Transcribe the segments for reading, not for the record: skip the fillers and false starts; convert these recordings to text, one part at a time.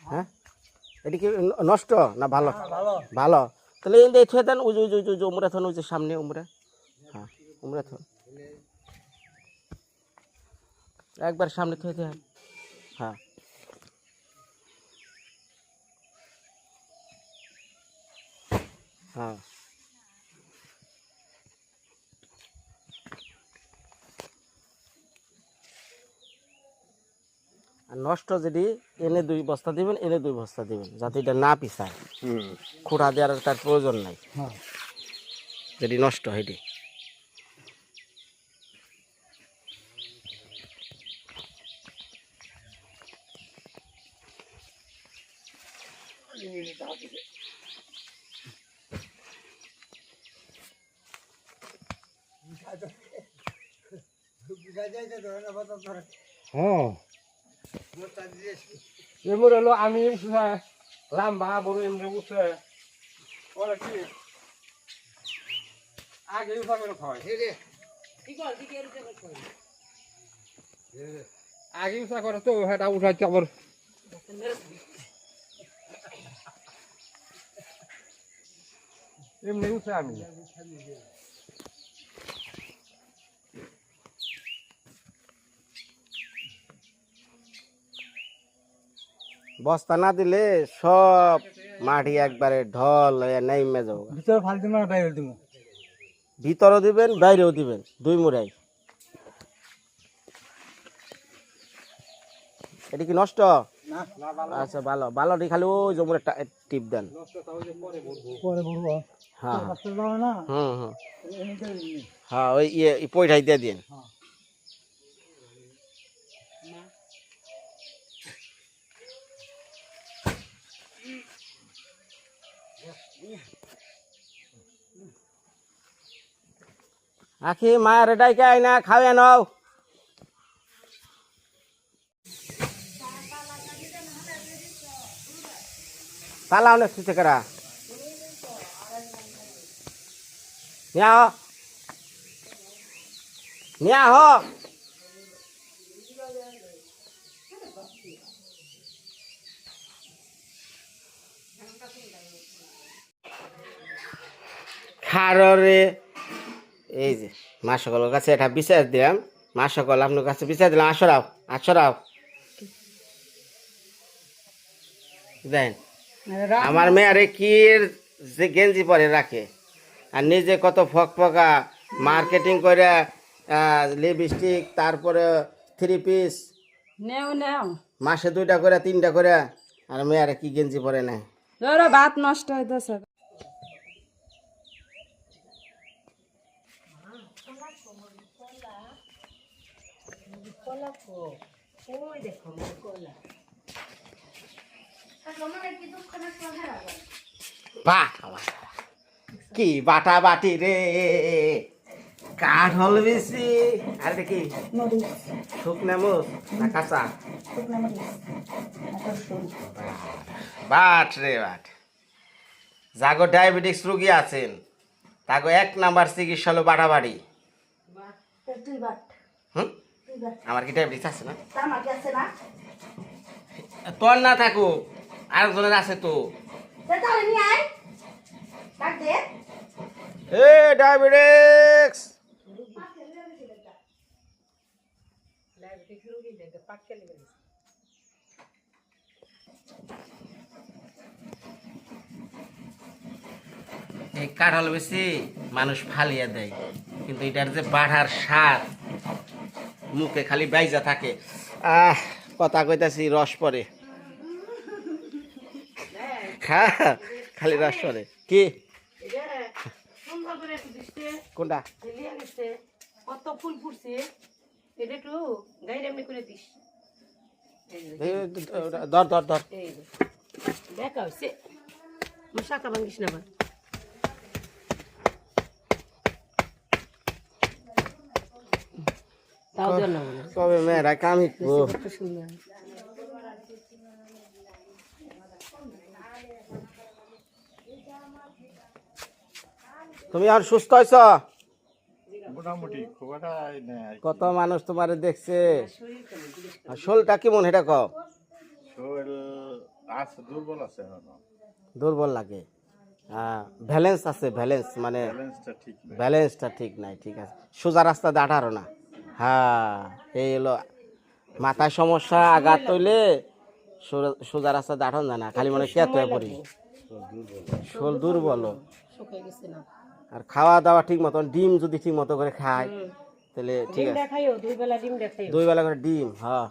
হ্যাঁ এটা কি নষ্ট না ভালো? ভালো। তাহলে এই দিয়ে থুয়ে দেন, ওই যে উমরা থন, ওই যে সামনে উমরা। হ্যাঁ উমরা থন, একবার সামনে থুয়ে দেন। হ্যাঁ হ্যাঁ আর নষ্ট যদি এনে 2 বস্তা দিবেন, এনে 2 বস্তা দিবেন, যাতে এটা না পিছায়। খুঁড়া দেওয়ার তার প্রয়োজন নাই যদি নষ্ট হয় এটি। হ্যাঁ এমন হলো আমি লাম্বা বড় এমনি উঠছে ওরা কি আগে উঠা করে খাওয়াই আগে উঠা করে তো সেটা উঠাইতে আবার এমনি উঠে আমি বস্তা না দিলে সব মাটি একবারে ঢল হয়ে নেমে যাবো। ভিতরে ফালতু না বাইরে দিব ভিতরও দিবেন, বাইরেও দিবেন, 2 মুড়াই। এটা কি নষ্ট? আচ্ছা ভালো, ভালোটি খালি ওই জমুরে টিপ দেন। হ্যাঁ হ্যাঁ ওই পয়সাই দিয়ে দিন। আখি মায়ের ডাইকে আয় না, খাওয়া নাও। পালাও না সুতে করা নিয়া হো খারে। এই যে মা সকলের কাছে এটা বিচার দিলাম, মা সকল আপনার কাছে বিচার দিলাম। আসরাও আসরাও দেন। আমার মেয়ারে কি যে গেঞ্জি পরে রাখে, আর নিজে কত ফকফকা মার্কেটিং করে, লিপস্টিক, তারপরে 3 পিস মাসে 2টা করে 3টা করে, আর মেয়ারে কি গেঞ্জি পরে না। ভাত নষ্ট হইতেছে। বাহ কি বাটা বাটি রে, কাঠল বেশি। আর এটা কি শুকনা মুখ না কাঁচা? বাট রে বাট। যাগো ডায়াবেটিক্স রোগী আছেন তাগো 1 নাম্বার চিকিৎসা হলো বাটাবাড়ি। আমার কি ডায়াবেটিক্স আছে না? তোর না থাকুক, আরেকজনের আছে তো। এ ডায়াবেটিক্স এই কাঁঠাল বেশি মানুষ ফালিয়ে দেয়, কিন্তু এটার যে বাড়ার স্বাদ মুখে খালি বাইজা থাকে। কথা কইতাছি রস পরে, খালি রস পরে। কি কোনটা? কত ফুল ফুটছে, এটা একটু গাইরে এমনি করে দিস। ধর ধর ধর। দেখা হচ্ছে শাখা ভাঙিস না। তাও দেন না কবে মেয়েরা কামি সুন্দর। তুমি আর সুস্থ হয়েছ? মোটামুটি খুব একটা নেই আর কি। কত মানুষ তোমার দেখছে? আর শোলটা কেমন এটা কও? শরীর আছে, দুর্বল আছে এখনো, দুর্বল লাগে। ব্যালেন্স আছে, ব্যালেন্স মানে ব্যালেন্সটা ঠিক নেই। ব্যালেন্সটা ঠিক নাই, ঠিক আছে। সোজা রাস্তা দাঁড়ারও না। হ্যাঁ, এই হলো মাথায় সমস্যা, আঘাত তৈলে সোজা রাস্তা দাঁড়ানো যায় না, খালি মনে কে তো পড়ি। শোল দুর্বল। শুকিয়ে গেছে না। আর খাওয়া দাওয়া ঠিক মতন, ডিম যদি ঠিক মতো করে খায় তাহলে ঠিক ডিম আছে। দেখাইও, 2 বেলা ডিম দেখাইও। 2 বেলা করে ডিম, হ্যাঁ।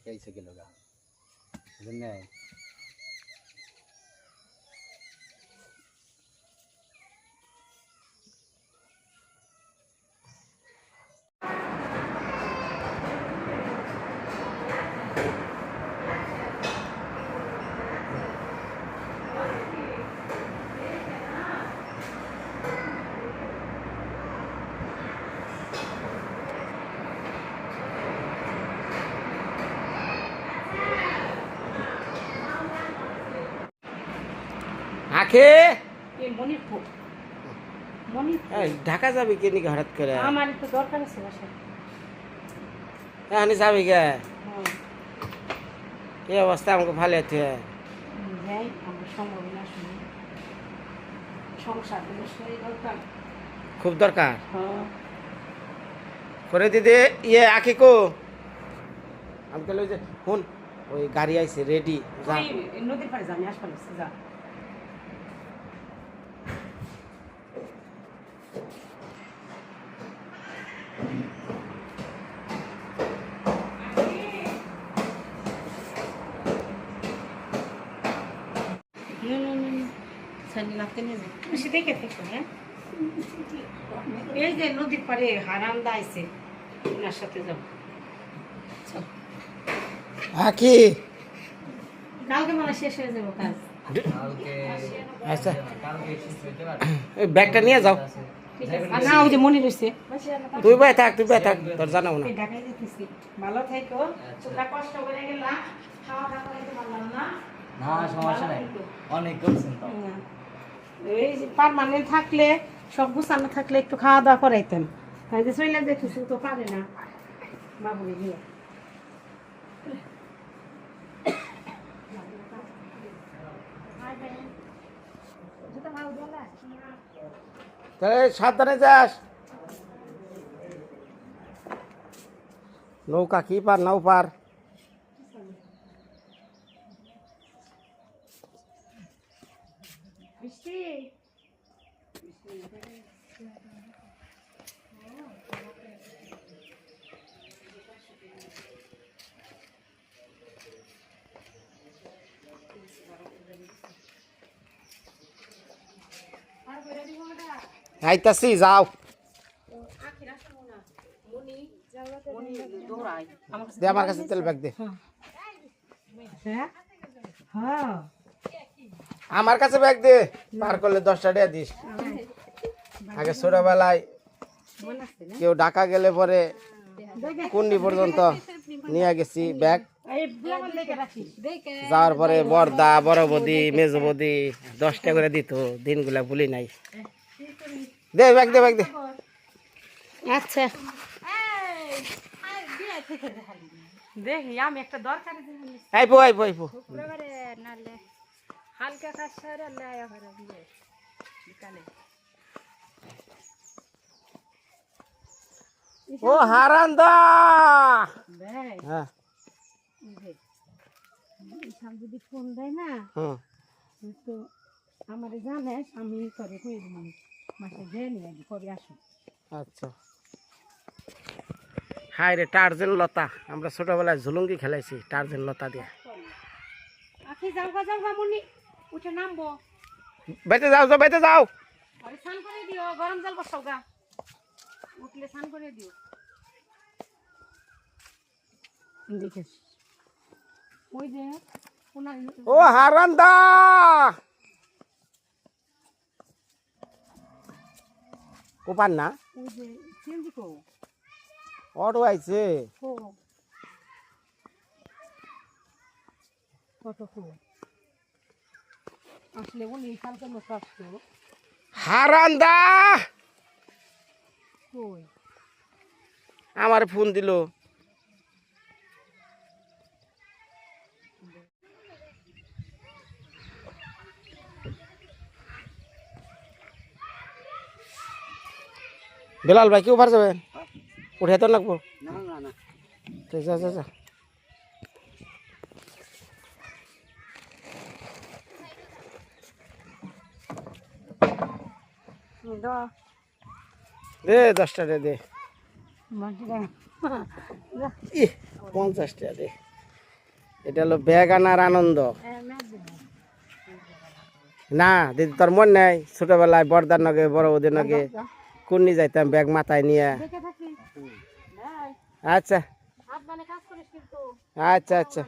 कैसे किलो का जिन्ने আখে এই মণিপুর। মণিপুর। এই ঢাকা যাবি কে নাকি হঠাৎ করে? আমার একটু দরকার আছে বাসায়। এখানে যাবি কে? হ্যাঁ। এই অবস্থা আমাকে ভালো আছে। যাই, আমার সম্ভব না শুনি। সংসার করে শরীর দরকার। খুব দরকার। হ্যাঁ। করে দিদি ইয়ে আখি কো? আমি তাহলে ওই যে শুন, ওই গাড়ি আইছে রেডি, যা। ওই নদীর পাড়ে যাবি, আসপালে যা। এই যে নদীর পাড়ে হারান্দা আইছে, ওনার সাথে যাবো। আখি কালকে মানে শেষ হয়ে যাবো কাজ। আচ্ছা, এই ব্যাগটা নিয়ে যাও। আর না, ওই যে মনে রয়েছে। তুই ভাই থাক, তুই ভাই থাক, তোর জানাবো না। ঢাকায় যেতেছি, ভালো থাকো। তোমরা কষ্ট করে গেলা, খাওয়া দাওয়া করতে পারলাম না। না সমস্যা নাই অনেক করছেন তো এই পার্মানেন্ট থাকলে, সব গুছানো থাকলে একটু খাওয়া দাওয়া করাইতাম। তাই যে চলে যেতেছি তো পারে না বাবুরে গিয়ে। তাহলে সাবধানে যাস। নৌকা কি পার নাও পার। বৃষ্টি আইতাছি, যাও। দে আমার কাছে তেল ব্যাগ দে। হ্যাঁ হ্যাঁ আমার কাছে ব্যাগ দে, পার করলে 10 টাকা দিস। আগে ছোটবেলায় কেউ ঢাকা গেলে পরে কুন্ডি পর্যন্ত নিয়ে গেছি ব্যাগ। যাওয়ার পরে বড়দা, বড় বৌদি, মেজ বৌদি 10 টাকা করে দিত, দিনগুলা ভুলি নাই। দে ব্যাগ দে, ব্যাগ দে। আচ্ছা, দেখি আমি একটা দরকারি জিনিস আইপো আইপো আইপো। হালকা কাজ সারা লায়া করে দিয়ে বিকালে। ও হারান্দা। দেখ, হ্যাঁ, ইসাম যদি ফোন দেয় না, হুম, তো আমার জানে আমি করে কই দিব, মাসে যেয়ে নিয়ে কবে আসো। আচ্ছা। হাই রে টার্জেন লতা, আমরা ছোটবেলায় ঝুলুঙ্গি খেলাইছি টার্জেন লতা দিয়ে। আখি যাওগা যাওগা মনি উঠে নামবো। বাইতে যাও যাও বাইতে যাও। আরে স্নান করে দিও, গরম জল বসাও গা, উঠলে স্নান করে দিও। দেখিস ওই যে ও হারান্দা কোপান না ওই যে সিএনজি কো অটো আইছে কো কত কো আসলে উনি কালকে মতো আসলো হারান্দা কই আমার ফোন দিল। বেলাল ভাই কি ওভার যাবেন? উঠে তো লাগবো। না না না যা যা যা। দে 10 টাকা দে। ইহ 50 টাকা দে। এটা হলো ব্যাগ আনার আনন্দ। না দিদি তোর মন নাই ছোটবেলায় বড়দার নগে বড় ওদের নগে কুন্নি যাইতাম ব্যাগ মাথায় নিয়ে। আচ্ছা আচ্ছা আচ্ছা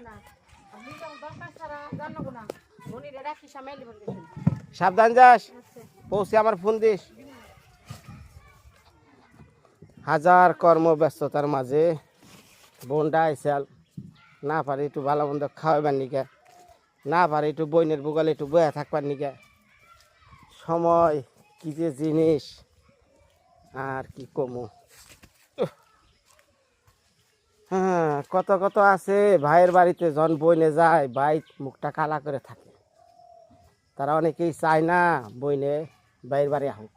সাবধান যাস, পৌঁছে আমার ফোন দিস। হাজার কর্মব্যস্ততার মাঝে বোনটা আইসাল না পারে একটু ভালো মন্দ খাওয়াবার নিকা, না পারে একটু বইনের বুগালে একটু বয়া থাকবার নিকা। সময় কি যে জিনিস আর কি কমু। হ্যাঁ কত কত আছে ভাইয়ের বাড়িতে যখন বইনে যায় ভাই মুখটা কালা করে থাকে। তারা অনেকেই চায় না বইনে ভাইয়ের বাড়ি হোক।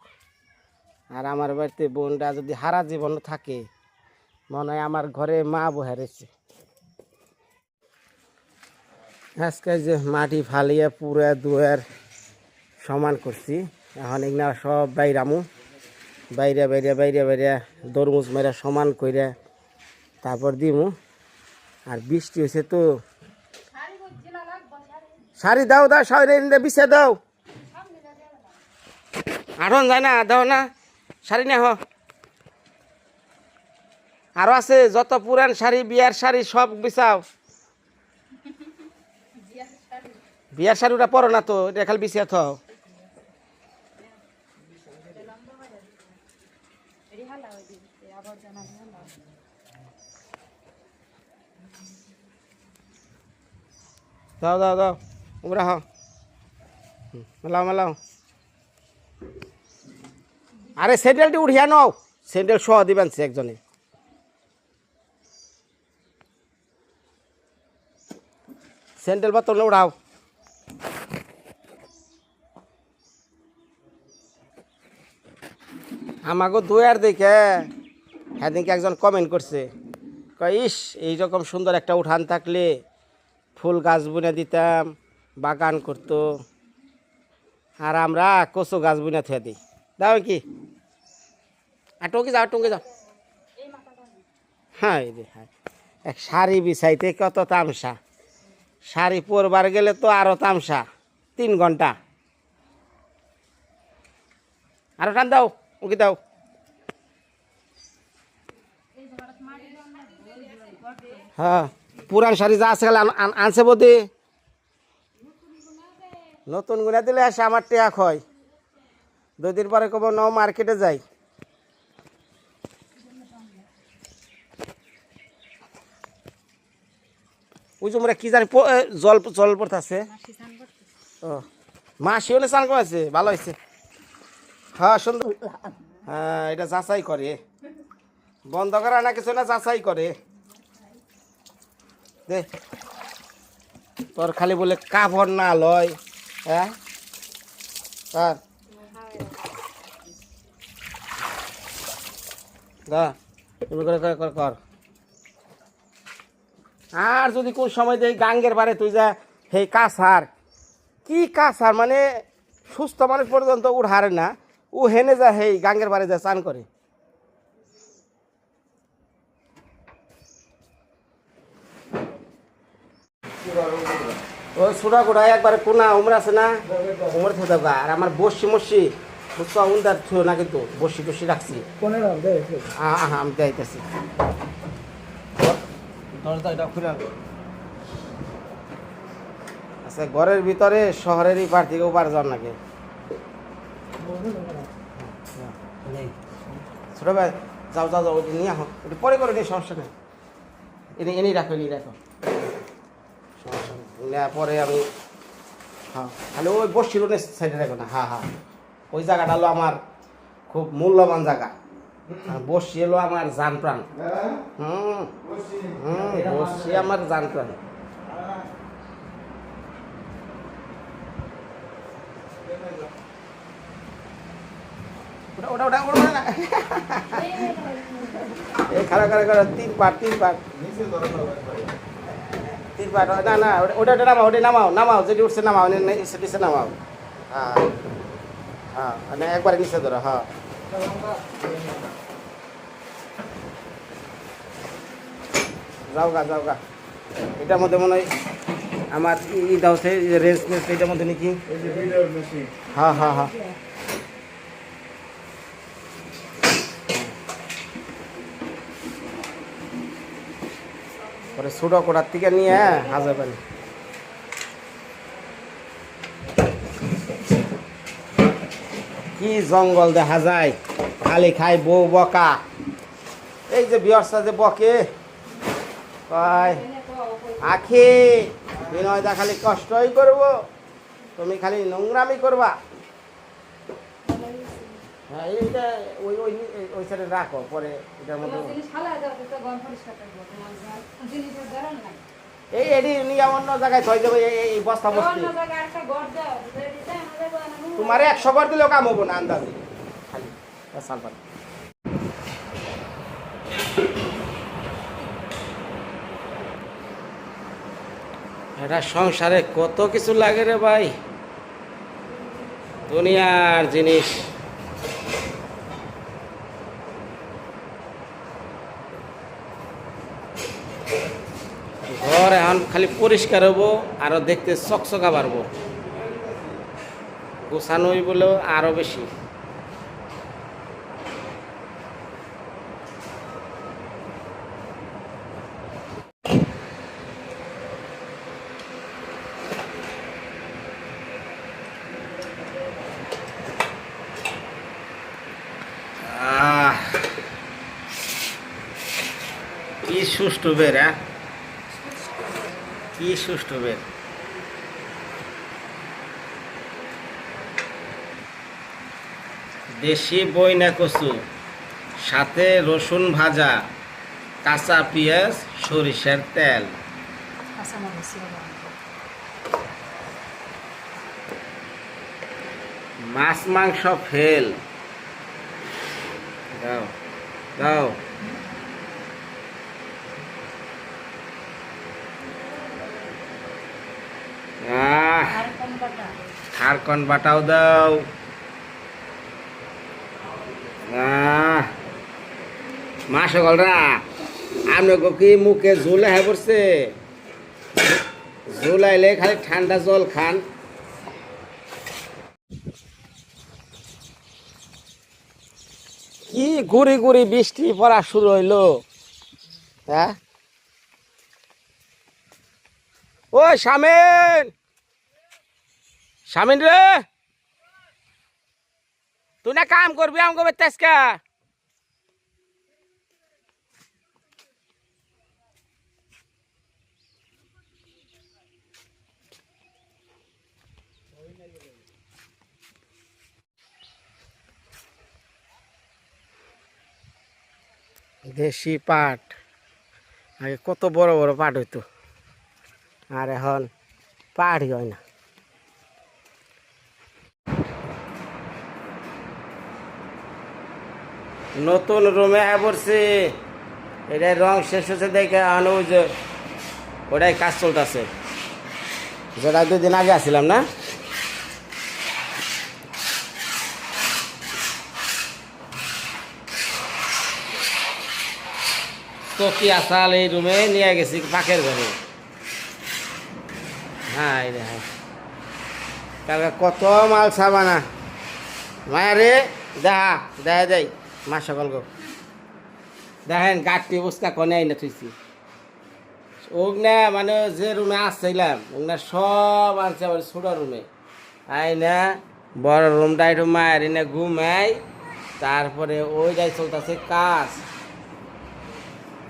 আর আমার বাড়িতে বোনটা যদি হারা জীবন থাকে মনে হয় আমার ঘরে মা বহে রয়েছে। আজকে যে মাটি ফালিয়ে পুরা দুয়ার সমান করছি, এখন এগুলা সব বাইরামু, বাইরে বাইরে বাইরে বাইরে তরমুজ মেরা সমান কইরা তারপর দিমু। আর বৃষ্টি হয়েছে তো শাড়ি দাও দাও শাড়ি বিছে দাও, আঠন যায় না দাও না শাড়ি না হ। আরো আছে যত পুরান শাড়ি বিয়ার শাড়ি সব বিছাও। বিয়ার শাড়ি ওটা পরো না তো, এটা খালি বিছিয়ে থাও। দাও দাও দাও উমরা হ মেলাও মেলাও। আরে স্যান্ডেলটি উঠিয়া নাও, স্যান্ডেল সহ দিবেন সে একজনে। স্যান্ডেল বা তোমরা উড়াও। আমাকে দুয়ার দেখে সেদিনকে একজন কমেন্ট করছে, কয় ইস এইরকম সুন্দর একটা উঠান থাকলে ফুল গাছ বুনে দিতাম, বাগান করতো, আর আমরা কচু গাছ বুনে থুয়ে দিই। দাও কি আর টঙ্কি যাও টঙ্কি যাও। হ্যাঁ রে হ্যাঁ, এক শাড়ি বিছাইতে কত তামসা, শাড়ি পরবার গেলে তো আরো তামসা, 3 ঘন্টা। আরো টান দাও উকি দাও। হ্যাঁ পুরান শাড়ি যা আছে আনছে বোধে, নতুন গুনা দিলে আসে আমার টেয়া খয়। 2 দিন পরে কব ন মার্কেটে যাই। ওই যে আমরা কি জানি জল জল পড়তেছে। ও মাসিও না স্নান করেছে, ভালো হয়েছে। হ্যাঁ সুন্দর। হ্যাঁ এটা যাচাই করে, বন্ধ করা না কিছু না, যাচাই করে। দে তোর খালি বলে কাপড় না লয়। হ্যাঁ তুমি করে কর। আর যদি কোন সময় দেয় গাঙ্গের বারে তুই যা সেই কাছার কি কাছার, মানে সুস্থ মানুষ পর্যন্ত উঠ হারে না, ও হেনে যা সেই গাঙ্গের বারে যা চান করে। ওই ছোটা গোড়া একবারে কোনা উমর আছে না উমর থেকে গা আর আমার বসি মসি বুঝছো উন্দার ছিল না কিন্তু বসি টসি রাখছি আমি যাইতেছি দরজাটা খুলে আচ্ছা ঘরের ভিতরে শহরেরই পার থেকে ওপার যান নাকি ছোট ভাই যাও যাও যাও ওইটা নিয়ে আহ ওটা পরে করে নিয়ে সমস্যা নেই এনেই রাখো সমস্যা নেই নেওয়ার পরে আমি হ্যাঁ খালি ওই বসছিল সাইডে রাখো না হ্যাঁ হ্যাঁ ওই জায়গাটা হলো আমার খুব মূল্যবান জায়গা বসি এলো আমার জান প্রাণ বসি আমার জান প্রাণ ওটা ওটা ওটা না এই খারাপ তিন পাট না না ওটা নামাও যেটি উঠছে নামাও নিচে নামাও হ্যাঁ হ্যাঁ মানে একবারে নিচে ধরো হ্যাঁ যাও গা এটার মধ্যে মনে হয় আমার ইটা হচ্ছে রেঞ্জ এটার মধ্যে নাকি হ্যাঁ পরে ছোটো কোটার থেকে নিয়ে হাজার পানি কি জঙ্গল দেখা যায় খালি খাই বউ বকা এই যে বিয়র্সা যে বকে কয় আখি বিনয় দা খালি কষ্টই করব তুমি খালি নোংরামি করবা হ্যাঁ এইটা ওই ওই ওই সাইডে রাখো পরে এটার মধ্যে এই এডি নিয়ে অন্য জায়গায় থই যাবে এই বস্তা বস্তি তোমারে 100 বার দিলেও কাম হবো না আন্দাজে খালি সালপান এটা সংসারে কত কিছু লাগে রে ভাই দুনিয়ার জিনিস ঘর এখন খালি পরিষ্কার হবো আরো দেখতে চকচকা বাড়বো গোছানোই বলেও আরো বেশি কি সুষ্ঠু বের কি সুষ্ঠু বের দেশি বইনা কচু সাথে রসুন ভাজা কাঁচা পেঁয়াজ সরিষার তেল মাছ মাংস ফেল দাও দাও খারকন বাটাও দাও মা সকলরা আমি কি মুখে ঝোল হয়ে পড়ছে ঝোল আইলে খালি ঠান্ডা জল খান কি গুড়ি গুড়ি বৃষ্টি পড়া শুরু হইলো হ্যাঁ ও শামিন রে তুই না কাম করবি আমাকে বেতেসকা দেশি পাট আগে কত বড় বড় পাট হইতো আর এখন পাটই হয় না নতুন রুমে পড়ছে এটাই রং শেষ হচ্ছে দেখে এখন ওই যে ওটাই কাজ চলতেছে যেটা 2 দিন আগে আসছিলাম না তো কি আসাল এই রুমে নিয়ে গেছি পাখের ঘরে হাই রে হাই কালকে কত মাল সাবানা মায়া রে দেখা যাই মা সকল গো দেখেন গাঠটি অবস্থা কনে আইনা থুইছি ওগনা মানে যে রুমে আসছিলাম ওগনা সব আনছে আবার ছোট রুমে আইনা বড় রুমটা একটু মায়ের এনে ঘুমাই তারপরে ওই যাই চলতেছে কাজ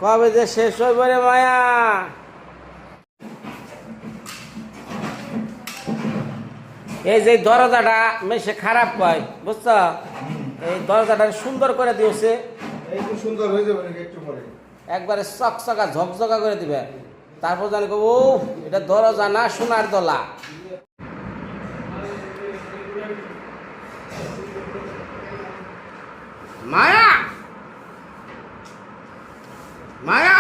কবে যে শেষ হইব রে মায়া এই যে দরজাটা মেশে খারাপ কয় বুঝছ এই দরজাটা সুন্দর করে দিয়েছে একটু সুন্দর হয়ে যাবে নাকি একটু পরে একবারে চকচকা ঝকঝকা করে দিবে তারপর জানি ও এটা দরজা না সোনার দলা মায়া মায়া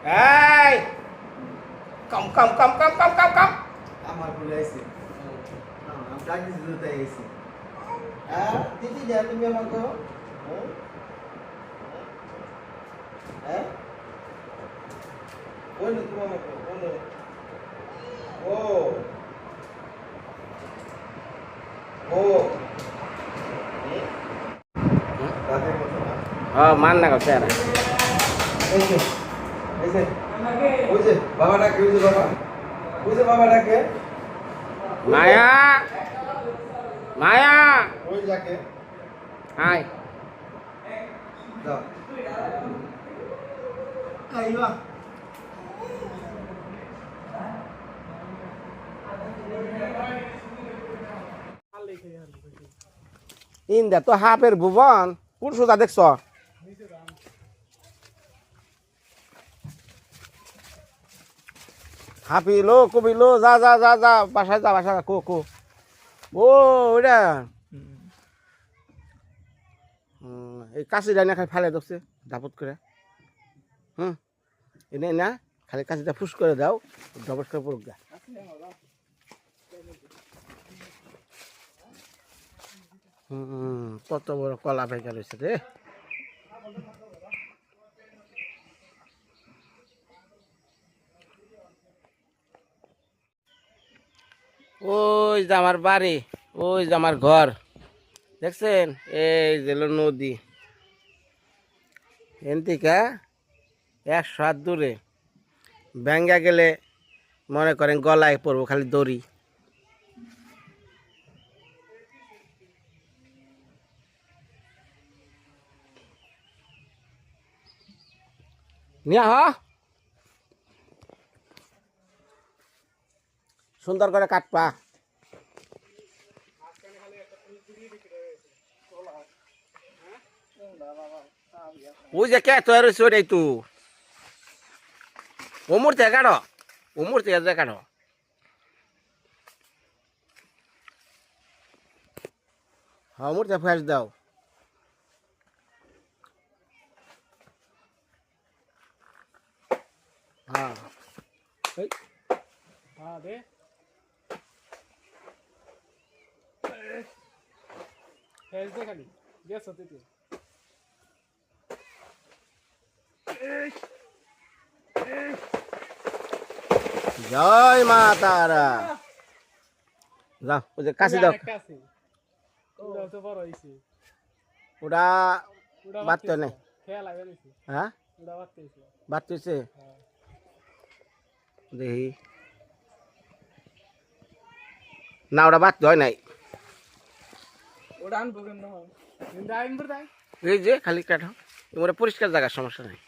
এই কম কম কম কম কম কম কম আমার ভুলে আইছি আমি ডাকি দিতে আইছি হ্যাঁ দিদি যা তুমি আমাকে হ্যাঁ বলো তুমি আমাকে বলো ও ও তাদের মতো না হ্যাঁ মান না করছে আর এই যে ওই যে বাবা ডাকে ওই যে বাবা ওই যে বাবা ডাকে মায়া মায়া ওই যাকে হাই যাও আইবা ইন্দা তো হাফের ভুবন কোন সুদা দেখছ হাফি লো কবি লো যা যা যা যা বাসায় যা বাসায় যা, কো ও ওইটা এই কাশি ডাইনা খালি ফালে দছে ডাবত করে এনে না খালি কাশিটা ফুস করে দাও ডবট করে পড়ুক গা কত বড় কলা পাইকা রয়েছে রে ওই যে আমার বাড়ি ওই যে আমার ঘর দেখছেন এই যে হলো নদী এন থেকে 100 হাত দূরে ব্যাঙ্গা গেলে মনে করেন গলায় পড়বো খালি দড়ি নিয়া হ সুন্দর করে কাটপা ওই যে কে তৈরি হয়েছে ওটাই তু ওমর থেকে কাটো ওমর থেকে যে কাটো হ্যাঁ ওমর থেকে ফেস দাও হ্যাঁ হ্যাঁ দে ফেস দে খালি গেছ তুই জয় মা তারা যাও ওই যে কাশি দাও ওটা তো বড় হইছে ওটা বাড়তে নেই খেলা গেছে হ্যাঁ ওটা বাড়তেছে বাড়তেছে দেখি না ওটা বাড়তে হয় নাই ওটা আনবো কেন নিন্দা আনবো তাই এই যে খালি কাঠো ওটা পরিষ্কার জায়গার সমস্যা নাই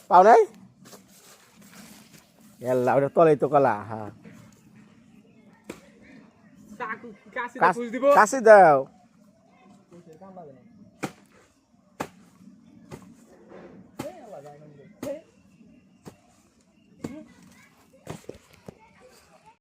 পাও নাই এল্লা ওটা তলেই তো কলা হ্যাঁ কাশি কাশি দাও